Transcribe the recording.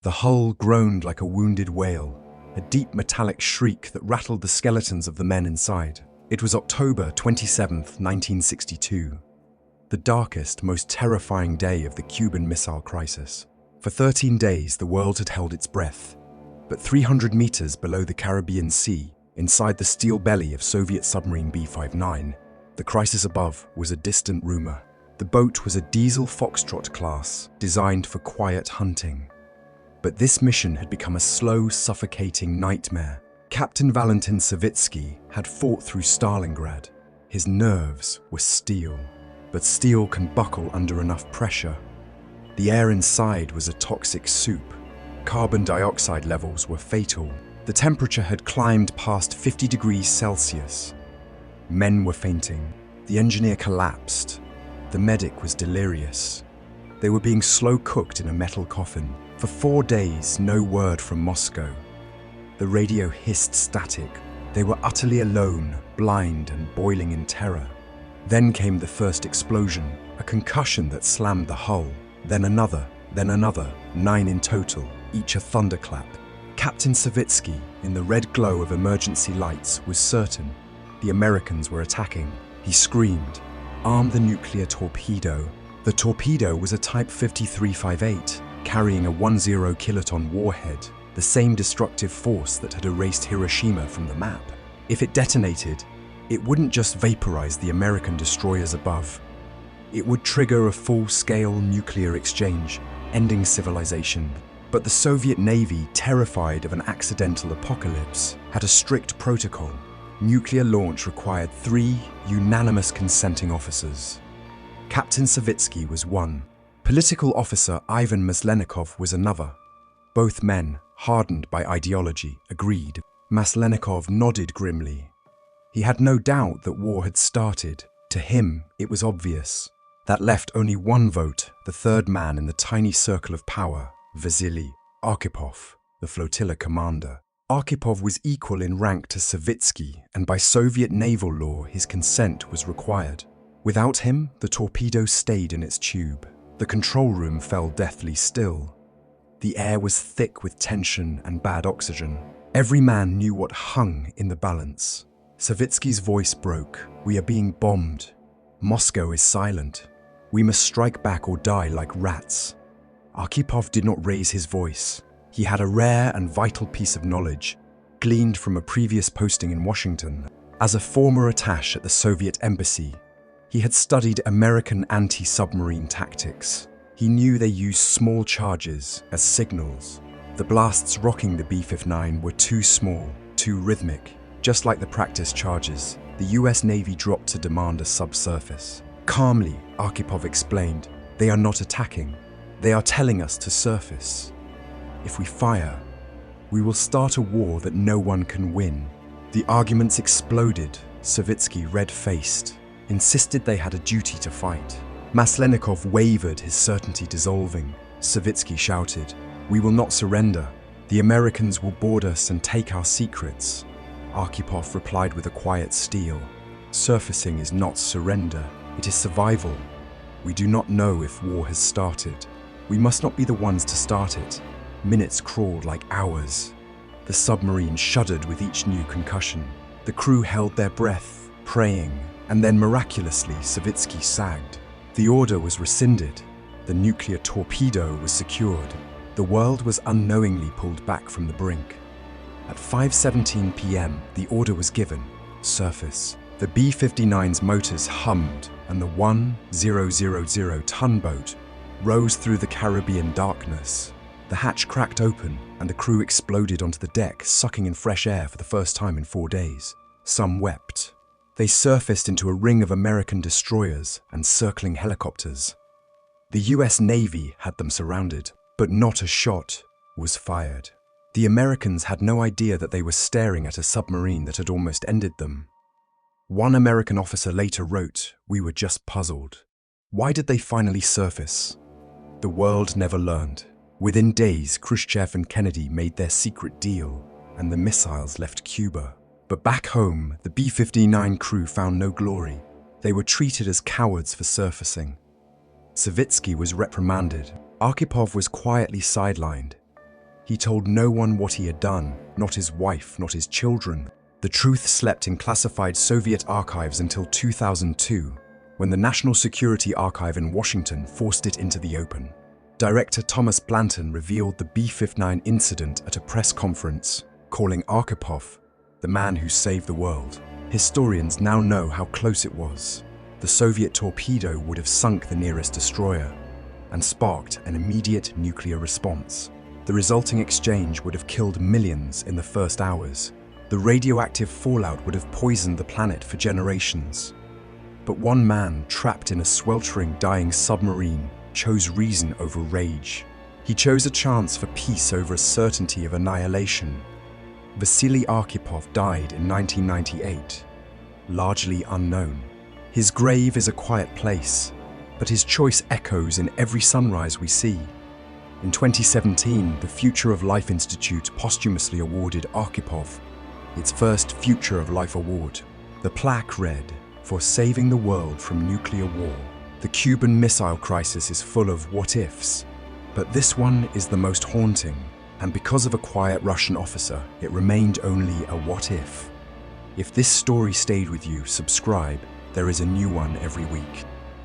The hull groaned like a wounded whale, a deep metallic shriek that rattled the skeletons of the men inside. It was October 27, 1962, the darkest, most terrifying day of the Cuban Missile Crisis. For 13 days, the world had held its breath. But 300 meters below the Caribbean Sea, inside the steel belly of Soviet submarine B-59, the crisis above was a distant rumor. The boat was a diesel Foxtrot class designed for quiet hunting. But this mission had become a slow, suffocating nightmare. Captain Valentin Savitsky had fought through Stalingrad. His nerves were steel, but steel can buckle under enough pressure. The air inside was a toxic soup. Carbon dioxide levels were fatal. The temperature had climbed past 50 degrees Celsius. Men were fainting. The engineer collapsed. The medic was delirious. They were being slow-cooked in a metal coffin. For 4 days, no word from Moscow. The radio hissed static. They were utterly alone, blind and boiling in terror. Then came the first explosion, a concussion that slammed the hull. Then another, 9 in total, each a thunderclap. Captain Savitsky, in the red glow of emergency lights, was certain the Americans were attacking. He screamed, "Arm the nuclear torpedo." The torpedo was a Type 5358, carrying a 10 kiloton warhead, the same destructive force that had erased Hiroshima from the map. If it detonated, it wouldn't just vaporize the American destroyers above. It would trigger a full-scale nuclear exchange, ending civilization. But the Soviet Navy, terrified of an accidental apocalypse, had a strict protocol. Nuclear launch required 3 unanimous consenting officers. Captain Savitsky was one. Political officer Ivan Maslenikov was another. Both men, hardened by ideology, agreed. Maslenikov nodded grimly. He had no doubt that war had started. To him, it was obvious. That left only one vote, the third man in the tiny circle of power, Vasili Arkhipov, the flotilla commander. Arkhipov was equal in rank to Savitsky, and by Soviet naval law, his consent was required. Without him, the torpedo stayed in its tube. The control room fell deathly still. The air was thick with tension and bad oxygen. Every man knew what hung in the balance. Savitsky's voice broke. "We are being bombed. Moscow is silent. We must strike back or die like rats." Arkhipov did not raise his voice. He had a rare and vital piece of knowledge, gleaned from a previous posting in Washington. As a former attaché at the Soviet embassy, he had studied American anti-submarine tactics. He knew they used small charges as signals. The blasts rocking the B-59 were too small, too rhythmic. Just like the practice charges, the US Navy dropped to demand a subsurface. Calmly, Arkhipov explained, "They are not attacking. They are telling us to surface. If we fire, we will start a war that no one can win." The arguments exploded. Savitsky, red-faced, insisted they had a duty to fight. Maslenikov wavered, his certainty dissolving. Savitsky shouted, "We will not surrender. The Americans will board us and take our secrets." Arkhipov replied with a quiet steel, "Surfacing is not surrender, it is survival. We do not know if war has started. We must not be the ones to start it." Minutes crawled like hours. The submarine shuddered with each new concussion. The crew held their breath, praying, and then miraculously Savitsky sagged. The order was rescinded. The nuclear torpedo was secured. The world was unknowingly pulled back from the brink. At 5:17 p.m., the order was given, surface. The B-59's motors hummed, and the 1000-ton boat rose through the Caribbean darkness. The hatch cracked open, and the crew exploded onto the deck, sucking in fresh air for the first time in 4 days. Some wept. They surfaced into a ring of American destroyers and circling helicopters. The US Navy had them surrounded, but not a shot was fired. The Americans had no idea that they were staring at a submarine that had almost ended them. One American officer later wrote, "We were just puzzled. Why did they finally surface?" The world never learned. Within days, Khrushchev and Kennedy made their secret deal, and the missiles left Cuba. But back home, the B-59 crew found no glory. They were treated as cowards for surfacing. Savitsky was reprimanded. Arkhipov was quietly sidelined. He told no one what he had done, not his wife, not his children. The truth slept in classified Soviet archives until 2002, when the National Security Archive in Washington forced it into the open. Director Thomas Blanton revealed the B-59 incident at a press conference, calling Arkhipov the man who saved the world. Historians now know how close it was. The Soviet torpedo would have sunk the nearest destroyer and sparked an immediate nuclear response. The resulting exchange would have killed millions in the first hours. The radioactive fallout would have poisoned the planet for generations. But one man, trapped in a sweltering, dying submarine, chose reason over rage. He chose a chance for peace over a certainty of annihilation. Vasili Arkhipov died in 1998, largely unknown. His grave is a quiet place, but his choice echoes in every sunrise we see. In 2017, the Future of Life Institute posthumously awarded Arkhipov its first Future of Life Award. The plaque read, "For saving the world from nuclear war." The Cuban Missile Crisis is full of what-ifs, but this one is the most haunting, and because of a quiet Russian officer, it remained only a what-if. If this story stayed with you, subscribe. There is a new one every week.